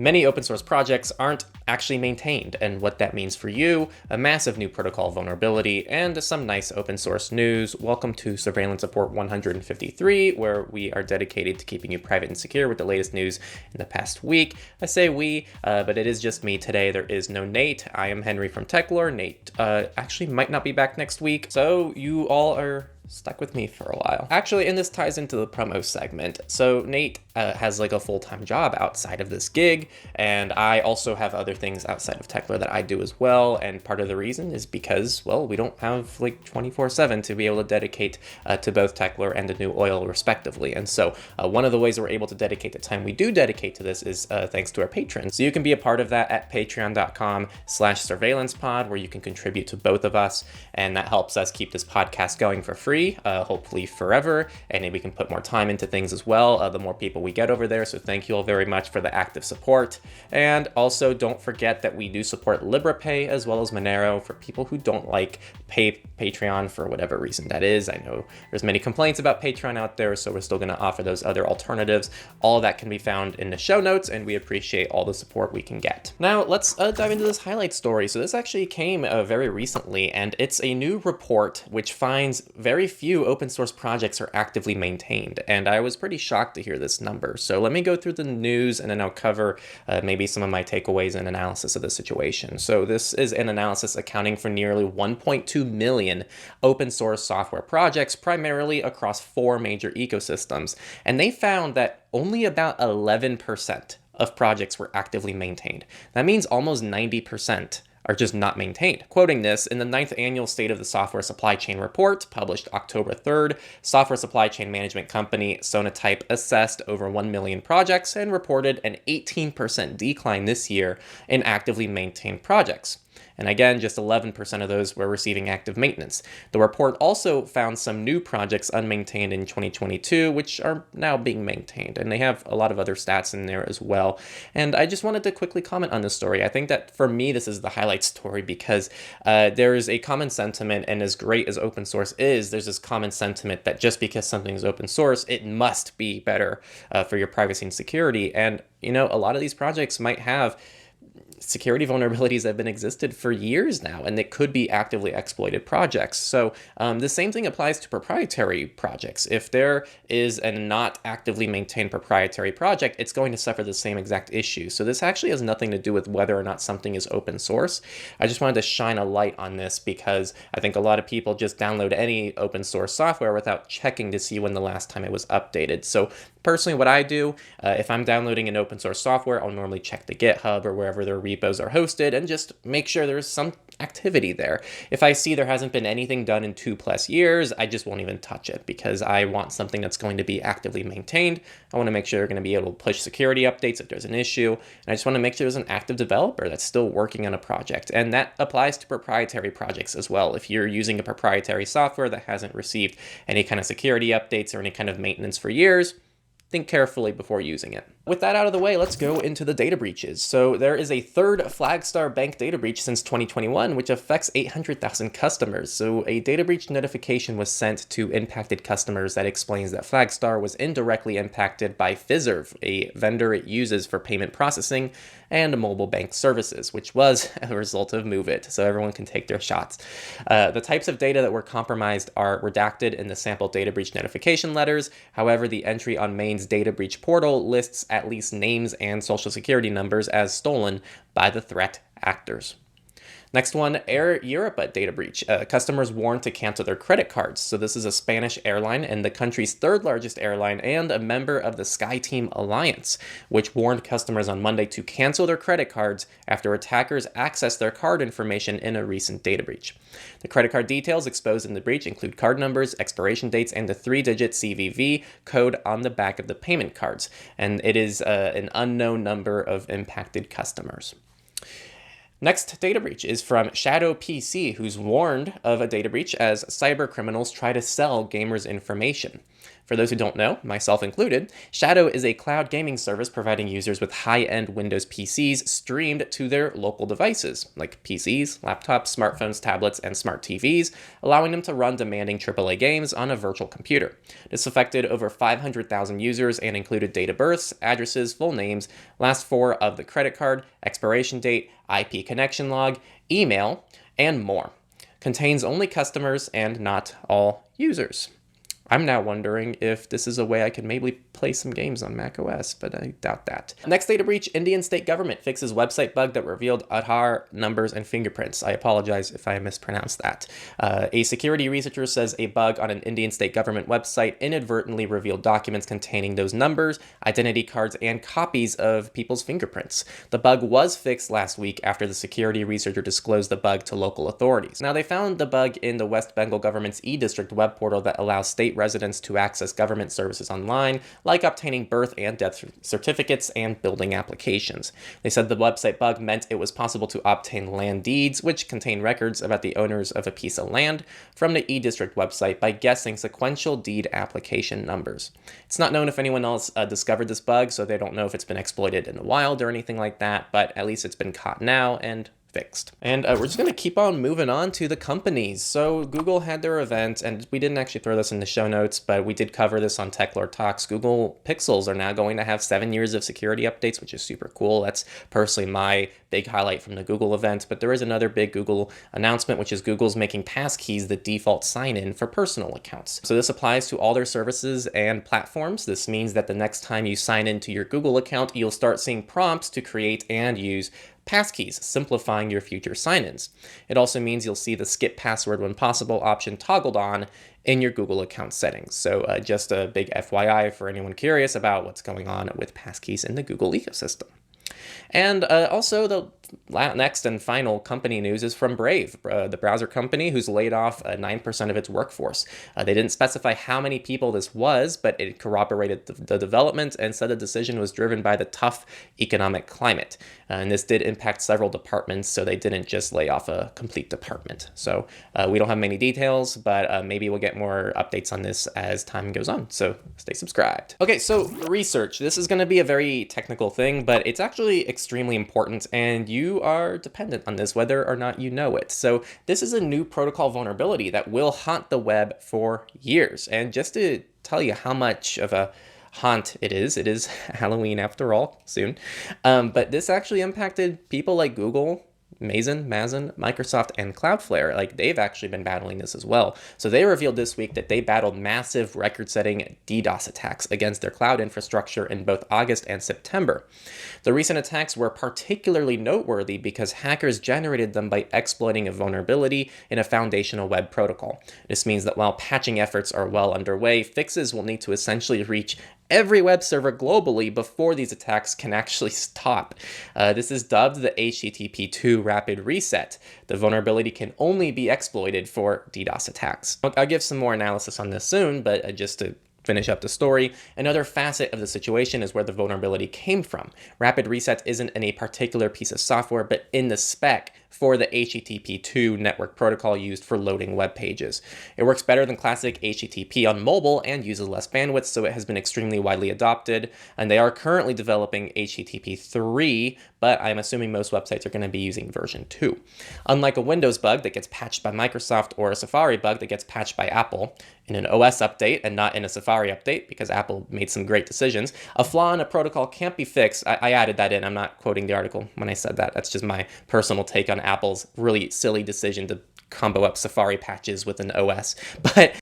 Many open source projects aren't actually maintained, and what that means for you, a massive new protocol vulnerability, and some nice open source news. Welcome to Surveillance Report 153, where we are dedicated to keeping you private and secure with the latest news in the past week. I say we, but it is just me today. There is no Nate. I am Henry from Techlore. Nate actually might not be back next week, so you all are stuck with me for a while. Actually, and this ties into the promo segment. So Nate has like a full-time job outside of this gig, and I also have other things outside of Techlore that I do as well. And part of the reason is because, well, we don't have like 24/7 to be able to dedicate to both Techlore and The New Oil respectively. And so one of the ways we're able to dedicate the time we do dedicate to this is thanks to our patrons. So you can be a part of that at patreon.com/surveillancepod, where you can contribute to both of us, and that helps us keep this podcast going for free. Hopefully forever, and maybe we can put more time into things as well, the more people we get over there. So thank you all very much for the active support. And also don't forget that we do support LibrePay as well as Monero for people who don't like Patreon for whatever reason that is. I know there's many complaints about Patreon out there, so we're still going to offer those other alternatives. All of that can be found in the show notes, and we appreciate all the support we can get. Now let's dive into this highlight story. So this actually came very recently, and it's a new report which finds very few open source projects are actively maintained, and I was pretty shocked to hear this number. So let me go through the news, and then I'll cover maybe some of my takeaways and analysis of the situation. So this is an analysis accounting for nearly 1.2 million open source software projects, primarily across 4 major ecosystems, and they found that only about 11% of projects were actively maintained. That means almost 90% are just not maintained. Quoting this, in the 9th annual State of the Software Supply Chain Report, published October 3rd, software supply chain management company Sonatype assessed over 1 million projects and reported an 18% decline this year in actively maintained projects. And again, just 11% of those were receiving active maintenance. The report also found some new projects unmaintained in 2022, which are now being maintained. And they have a lot of other stats in there as well. And I just wanted to quickly comment on this story. I think that for me, this is the highlight story because there is a common sentiment, and as great as open source is, there's this common sentiment that just because something is open source, it must be better for your privacy and security. And, you know, a lot of these projects might have security vulnerabilities that have been existed for years now, and they could be actively exploited projects. So the same thing applies to proprietary projects. If there is a not actively maintained proprietary project, it's going to suffer the same exact issue. So this actually has nothing to do with whether or not something is open source. I just wanted to shine a light on this because I think a lot of people just download any open source software without checking to see when the last time it was updated. So personally, what I do, if I'm downloading an open source software, I'll normally check the GitHub or wherever their repos are hosted and just make sure there's some activity there. If I see there hasn't been anything done in 2+ years, I just won't even touch it because I want something that's going to be actively maintained. I want to make sure they're going to be able to push security updates if there's an issue. And I just want to make sure there's an active developer that's still working on a project. And that applies to proprietary projects as well. If you're using a proprietary software that hasn't received any kind of security updates or any kind of maintenance for years, think carefully before using it. With that out of the way, let's go into the data breaches. So there is a third Flagstar Bank data breach since 2021, which affects 800,000 customers. So a data breach notification was sent to impacted customers that explains that Flagstar was indirectly impacted by Fiserv, a vendor it uses for payment processing and mobile bank services, which was a result of MoveIt, so everyone can take their shots. The types of data that were compromised are redacted in the sample data breach notification letters. However, the entry on Main's data breach portal lists at least names and social security numbers as stolen by the threat actors. Next one, Air Europa data breach. Customers warned to cancel their credit cards. So this is a Spanish airline and the country's 3rd largest airline and a member of the SkyTeam Alliance, which warned customers on Monday to cancel their credit cards after attackers accessed their card information in a recent data breach. The credit card details exposed in the breach include card numbers, expiration dates, and the 3-digit CVV code on the back of the payment cards. And it is an unknown number of impacted customers. Next data breach is from Shadow PC, who's warned of a data breach as cyber criminals try to sell gamers' information. For those who don't know, myself included, Shadow is a cloud gaming service providing users with high-end Windows PCs streamed to their local devices, like PCs, laptops, smartphones, tablets, and smart TVs, allowing them to run demanding AAA games on a virtual computer. This affected over 500,000 users and included date of births, addresses, full names, last four of the credit card, expiration date, IP connection log, email, and more. Contains only customers and not all users. I'm now wondering if this is a way I can maybe play some games on macOS, but I doubt that. Next data breach, Indian state government fixes website bug that revealed Aadhaar numbers and fingerprints. I apologize if I mispronounced that. A security researcher says a bug on an Indian state government website inadvertently revealed documents containing those numbers, identity cards, and copies of people's fingerprints. The bug was fixed last week after the security researcher disclosed the bug to local authorities. Now, they found the bug in the West Bengal government's e-district web portal that allows state residents to access government services online, like obtaining birth and death certificates and building applications. They said the website bug meant it was possible to obtain land deeds, which contain records about the owners of a piece of land, from the e-district website by guessing sequential deed application numbers. It's not known if anyone else discovered this bug, so they don't know if it's been exploited in the wild or anything like that, but at least it's been caught now and fixed. And we're just going to keep on moving on to the companies. So Google had their event, and we didn't actually throw this in the show notes, but we did cover this on Techlore Talks. Google Pixels are now going to have 7 years of security updates, which is super cool. That's personally my big highlight from the Google event. But there is another big Google announcement, which is Google's making passkeys the default sign-in for personal accounts. So this applies to all their services and platforms. This means that the next time you sign into your Google account, you'll start seeing prompts to create and use passkeys, simplifying your future sign-ins. It also means you'll see the skip password when possible option toggled on in your Google account settings. So just a big FYI for anyone curious about what's going on with passkeys in the Google ecosystem. And also the next and final company news is from Brave, the browser company who's laid off 9% of its workforce. They didn't specify how many people this was, but it corroborated the development and said the decision was driven by the tough economic climate. And this did impact several departments, so they didn't just lay off a complete department. So we don't have many details, but maybe we'll get more updates on this as time goes on. So stay subscribed. Okay, so research. This is going to be a very technical thing, but it's actually extremely important, and you are dependent on this whether or not you know it. So this is a new protocol vulnerability that will haunt the web for years. And just to tell you how much of a haunt it is Halloween after all, soon. But this actually impacted people like Google, Amazon, Microsoft, and Cloudflare. Like, they've actually been battling this as well. So they revealed this week that they battled massive record-setting DDoS attacks against their cloud infrastructure in both August and September. The recent attacks were particularly noteworthy because hackers generated them by exploiting a vulnerability in a foundational web protocol. This means that while patching efforts are well underway, fixes will need to essentially reach every web server globally before these attacks can actually stop. This is dubbed the HTTP2 rapid reset. The vulnerability can only be exploited for DDoS attacks. I'll give some more analysis on this soon, but just to finish up the story, another facet of the situation is where the vulnerability came from. Rapid reset isn't in a particular piece of software, but in the spec for the HTTP2 network protocol used for loading web pages. It works better than classic HTTP on mobile and uses less bandwidth, so it has been extremely widely adopted, and they are currently developing HTTP 3, but I'm assuming most websites are going to be using version 2. Unlike a Windows bug that gets patched by Microsoft or a Safari bug that gets patched by Apple in an OS update and not in a Safari update because Apple made some great decisions, a flaw in a protocol can't be fixed. I added that in. I'm not quoting the article when I said that. That's just my personal take on Apple's really silly decision to combo up Safari patches with an OS. But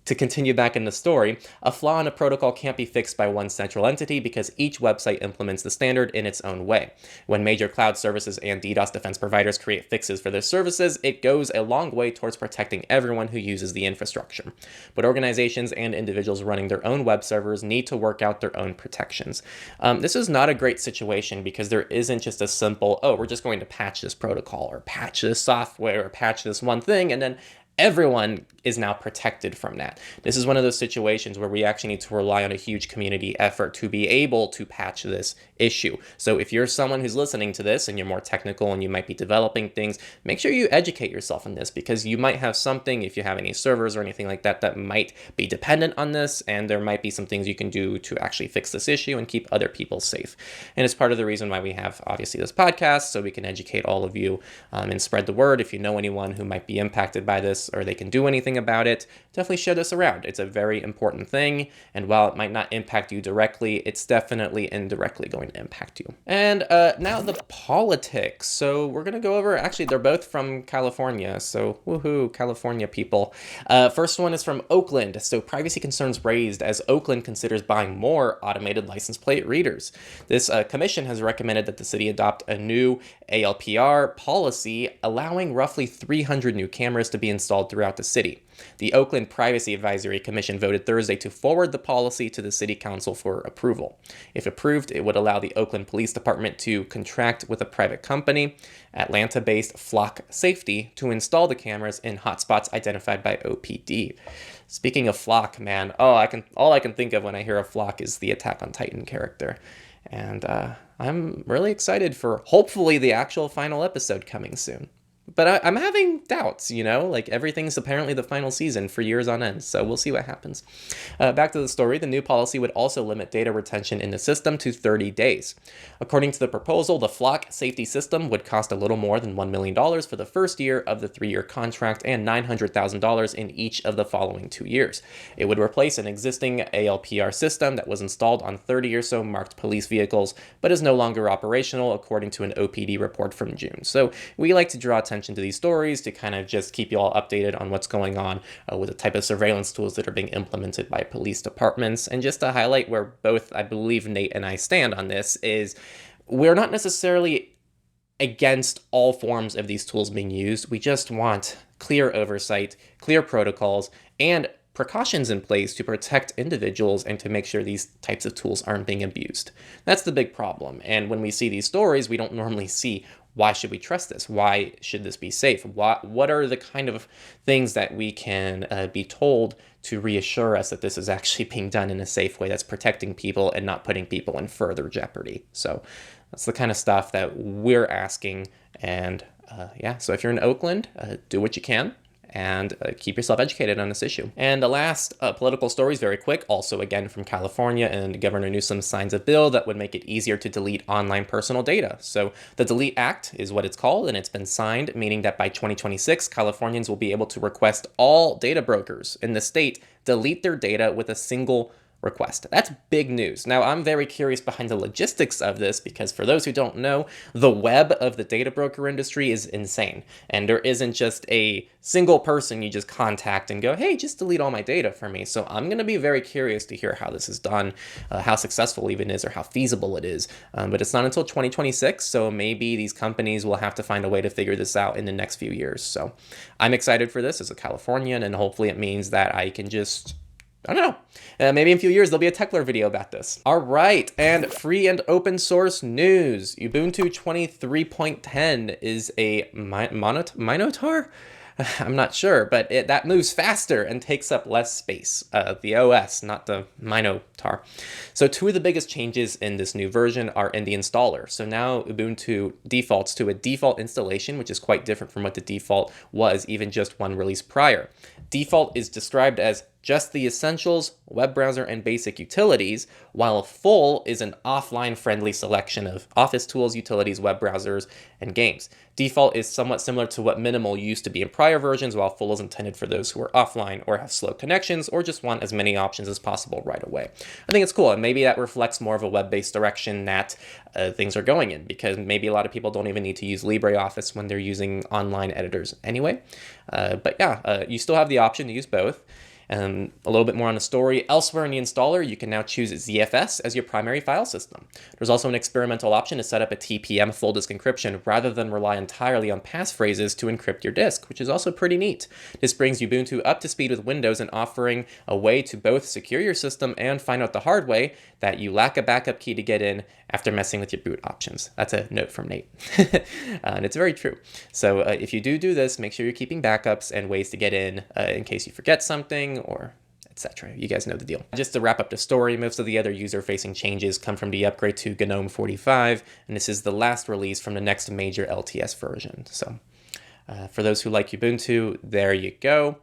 to continue back in the story, a flaw in a protocol can't be fixed by one central entity because each website implements the standard in its own way. When major cloud services and DDoS defense providers create fixes for their services, it goes a long way towards protecting everyone who uses the infrastructure. But organizations and individuals running their own web servers need to work out their own protections. This is not a great situation because there isn't just a simple, oh, we're just going to patch this protocol or patch this software or patch this one thing, and then everyone is now protected from that. This is one of those situations where we actually need to rely on a huge community effort to be able to patch this issue. So if you're someone who's listening to this and you're more technical and you might be developing things, make sure you educate yourself on this, because you might have something, if you have any servers or anything like that, that might be dependent on this, and there might be some things you can do to actually fix this issue and keep other people safe. And it's part of the reason why we have, obviously, this podcast, so we can educate all of you and spread the word. If you know anyone who might be impacted by this or they can do anything about it, definitely share this around. It's a very important thing, and while it might not impact you directly, it's definitely indirectly going to impact you. And now the politics. So we're going to go over, actually, they're both from California, so woohoo, California people. First one is from Oakland. So privacy concerns raised as Oakland considers buying more automated license plate readers. This commission has recommended that the city adopt a new ALPR policy allowing roughly 300 new cameras to be installed throughout the city. The Oakland Privacy Advisory Commission voted Thursday to forward the policy to the City Council for approval. If approved, it would allow the Oakland Police Department to contract with a private company, Atlanta-based Flock Safety, to install the cameras in hotspots identified by OPD. Speaking of Flock, man, all I can think of when I hear of Flock is the Attack on Titan character. And I'm really excited for, hopefully, the actual final episode coming soon. But I'm having doubts, like everything's apparently the final season for years on end, so we'll see what happens. Back to the story, the new policy would also limit data retention in the system to 30 days. According to the proposal, the Flock safety system would cost a little more than $1 million for the first year of the 3-year contract and $900,000 in each of the following 2 years. It would replace an existing ALPR system that was installed on 30 or so marked police vehicles, but is no longer operational, according to an OPD report from June. So we like to draw attention to these stories to kind of just keep you all updated on what's going on with the type of surveillance tools that are being implemented by police departments. And just to highlight where both, I believe, Nate and I stand on this, is we're not necessarily against all forms of these tools being used. We just want clear oversight, clear protocols, and precautions in place to protect individuals and to make sure these types of tools aren't being abused. That's the big problem. And when we see these stories, we don't normally see, why should we trust this? Why should this be safe? What are the kind of things that we can be told to reassure us that this is actually being done in a safe way that's protecting people and not putting people in further jeopardy? So that's the kind of stuff that we're asking. And so if you're in Oakland, do what you can and keep yourself educated on this issue. And the last political story is very quick, also again from California, and Governor Newsom signs a bill that would make it easier to delete online personal data. So the Delete Act is what it's called, and it's been signed, meaning that by 2026, Californians will be able to request all data brokers in the state delete their data with a single request. That's big news. Now, I'm very curious behind the logistics of this, because for those who don't know, the web of the data broker industry is insane. And there isn't just a single person you just contact and go, hey, just delete all my data for me. So I'm going to be very curious to hear how this is done, how successful even is, or how feasible it is. But it's not until 2026, so maybe these companies will have to find a way to figure this out in the next few years. So I'm excited for this as a Californian, and hopefully it means that I can just, I don't know. Maybe in a few years, there'll be a Techlore video about this. All right, and free and open source news. Ubuntu 23.10 is a Minotaur? I'm not sure, but that moves faster and takes up less space. The OS, not the Minotaur. So 2 of the biggest changes in this new version are in the installer. So now Ubuntu defaults to a default installation, which is quite different from what the default was even just one release prior. Default is described as just the essentials, web browser, and basic utilities, while full is an offline-friendly selection of office tools, utilities, web browsers, and games. Default is somewhat similar to what minimal used to be in prior versions, while full is intended for those who are offline or have slow connections or just want as many options as possible right away. I think it's cool, and maybe that reflects more of a web-based direction that things are going in, because maybe a lot of people don't even need to use LibreOffice when they're using online editors anyway. But yeah, you still have the option to use both. A little bit more on the story. Elsewhere in the installer, you can now choose ZFS as your primary file system. There's also an experimental option to set up a TPM full disk encryption rather than rely entirely on passphrases to encrypt your disk, which is also pretty neat. This brings Ubuntu up to speed with Windows and offering a way to both secure your system and find out the hard way that you lack a backup key to get in after messing with your boot options. That's a note from Nate. And it's very true. So if you do this, make sure you're keeping backups and ways to get in case you forget something or etc. You guys know the deal. Just to wrap up the story, most of the other user-facing changes come from the upgrade to GNOME 45, and this is the last release from the next major LTS version. So for those who like Ubuntu, there you go.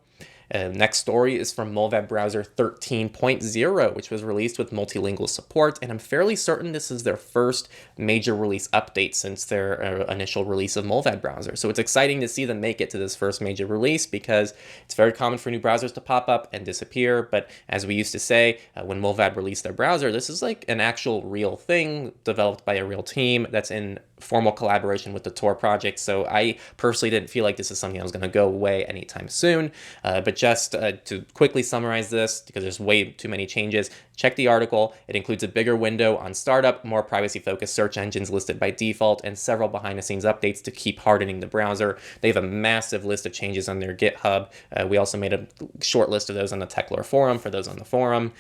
Next story is from Molweb Browser 13.0, which was released with multilingual support, and I'm fairly certain this is their first major release update since their initial release of Molweb Browser. So it's exciting to see them make it to this first major release because it's very common for new browsers to pop up and disappear, but as we used to say, when Molweb released their browser, this is like an actual real thing developed by a real team that's in formal collaboration with the Tor project, so I personally didn't feel like this is something that was going to go away anytime soon, but just to quickly summarize this, because there's way too many changes, check the article. It includes a bigger window on startup, more privacy-focused search engines listed by default, and several behind-the-scenes updates to keep hardening the browser. They have a massive list of changes on their GitHub. We also made a short list of those on the Techlore forum for those on the forum.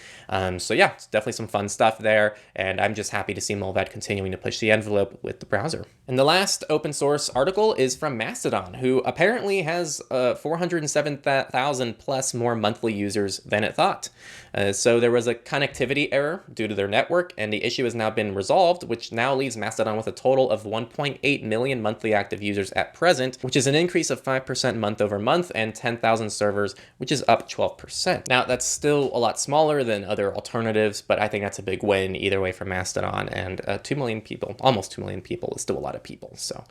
So yeah, it's definitely some fun stuff there, and I'm just happy to see Molweb continuing to push the envelope with the browser. And the last open source article is from Mastodon, who apparently has 407,000 plus more monthly users than it thought. So there was a connectivity error due to their network, and the issue has now been resolved, which now leaves Mastodon with a total of 1.8 million monthly active users at present, which is an increase of 5% month over month, and 10,000 servers, which is up 12%. Now, that's still a lot smaller than other alternatives, but I think that's a big win either way for Mastodon, and 2 million people, almost 2 million people is still a lot of people. So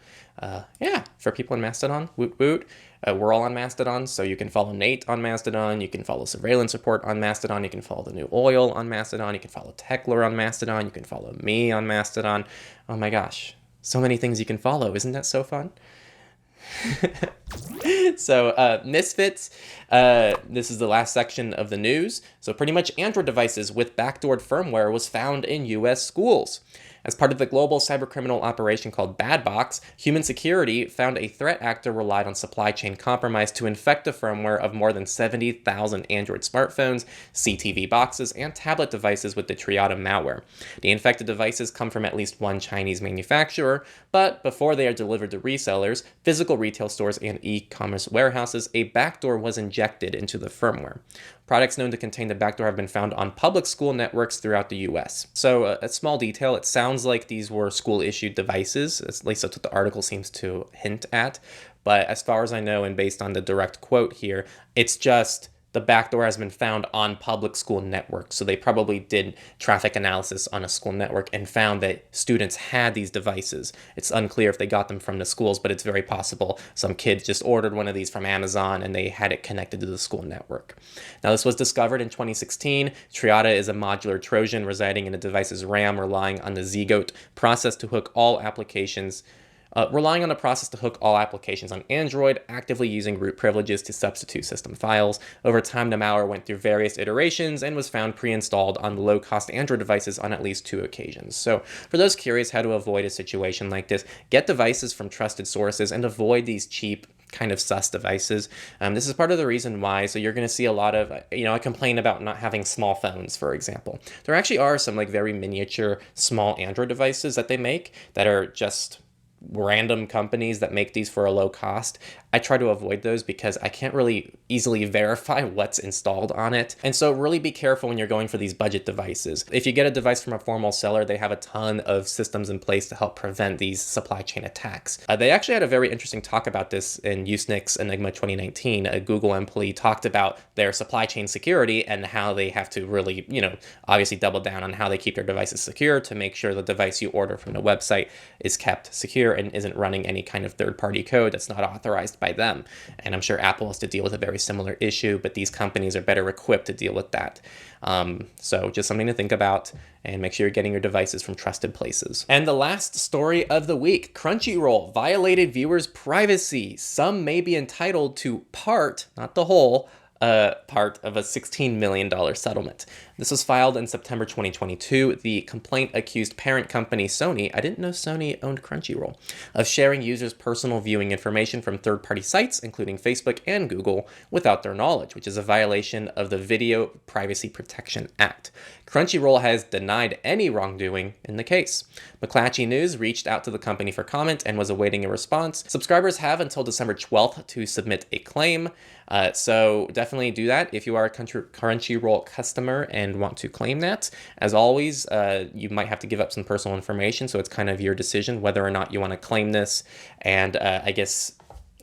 yeah, for people in Mastodon, woot woot. We're all on Mastodon, so you can follow Nate on Mastodon, you can follow Surveillance Report on Mastodon, you can follow The New Oil on Mastodon, you can follow Techlore on Mastodon, you can follow me on Mastodon. Oh my gosh, so many things you can follow. Isn't that so fun? So Misfits, this is the last section of the news. So pretty much Android devices with backdoored firmware was found in US schools. As part of the global cybercriminal operation called Bad Box, Human Security found a threat actor relied on supply chain compromise to infect the firmware of more than 70,000 Android smartphones, CTV boxes, and tablet devices with the Triada malware. The infected devices come from at least one Chinese manufacturer, but before they are delivered to resellers, physical retail stores, and e-commerce warehouses, a backdoor was injected into the firmware. Products known to contain the backdoor have been found on public school networks throughout the US. So a small detail, it sounds like these were school-issued devices, at least that's what the article seems to hint at. But as far as I know, and based on the direct quote here, it's just the backdoor has been found on public school networks. So they probably did traffic analysis on a school network and found that students had these devices. It's unclear if they got them from the schools, but it's very possible some kid just ordered one of these from Amazon and they had it connected to the school network. Now, this was discovered in 2016. Triada is a modular Trojan residing in a device's RAM, relying on the Zygote process to hook all applications relying on a process to hook all applications on Android, actively using root privileges to substitute system files. Over time, the malware went through various iterations and was found pre-installed on low-cost Android devices on at least 2 occasions. So for those curious how to avoid a situation like this, get devices from trusted sources and avoid these cheap kind of sus devices. This is part of the reason why. So you're going to see a lot of, I complain about not having small phones, for example. There actually are some like very miniature small Android devices that they make that are just random companies that make these for a low cost. I try to avoid those because I can't really easily verify what's installed on it. And so really be careful when you're going for these budget devices. If you get a device from a formal seller, they have a ton of systems in place to help prevent these supply chain attacks. They actually had a very interesting talk about this in Usenix Enigma 2019. A Google employee talked about their supply chain security and how they have to really, obviously double down on how they keep their devices secure to make sure the device you order from the website is kept secure and isn't running any kind of third-party code that's not authorized by them. And I'm sure Apple has to deal with a very similar issue, but these companies are better equipped to deal with that. So just something to think about, and make sure you're getting your devices from trusted places. And the last story of the week, Crunchyroll violated viewers' privacy. Some may be entitled to part, not the whole, part of a $16 million settlement. This was filed in September 2022. The complaint accused parent company Sony, I didn't know Sony owned Crunchyroll, of sharing users' personal viewing information from third-party sites, including Facebook and Google, without their knowledge, which is a violation of the Video Privacy Protection Act. Crunchyroll has denied any wrongdoing in the case. McClatchy News reached out to the company for comment and was awaiting a response. Subscribers have until December 12th to submit a claim, so definitely do that if you are a Crunchyroll customer and want to claim that. As always, you might have to give up some personal information, so it's kind of your decision whether or not you want to claim this, and I guess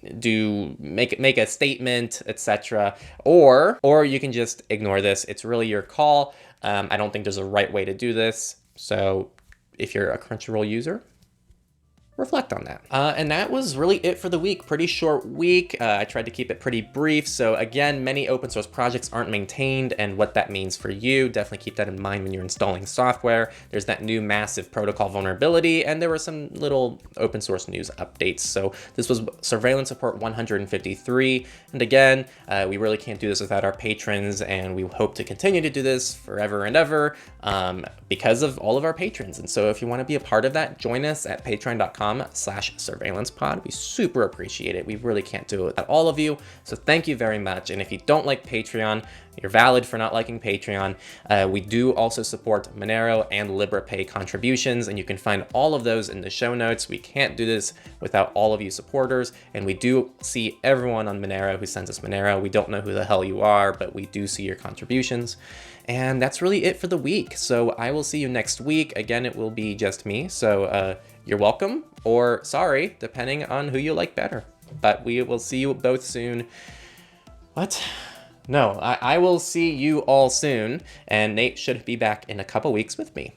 make a statement, etc. Or you can just ignore this. It's really your call. I don't think there's a right way to do this. So if you're a Crunchyroll user, reflect on that. And that was really it for the week. Pretty short week. I tried to keep it pretty brief. So again, many open source projects aren't maintained, and what that means for you, definitely keep that in mind when you're installing software. There's that new massive protocol vulnerability, and there were some little open source news updates. So this was Surveillance Report 153. And again, we really can't do this without our patrons, and we hope to continue to do this forever and ever because of all of our patrons. And so if you want to be a part of that, join us at patreon.com/surveillancepod. We super appreciate it. We really can't do it without all of you. So thank you very much. And if you don't like Patreon, you're valid for not liking Patreon. We do also support Monero and LibrePay contributions, and you can find all of those in the show notes. We can't do this without all of you supporters, and we do see everyone on Monero who sends us Monero. We don't know who the hell you are, but we do see your contributions. And that's really it for the week. So I will see you next week. Again, it will be just me. So you're welcome, or sorry, depending on who you like better. But we will see you both soon. What? No, I will see you all soon, and Nate should be back in a couple weeks with me.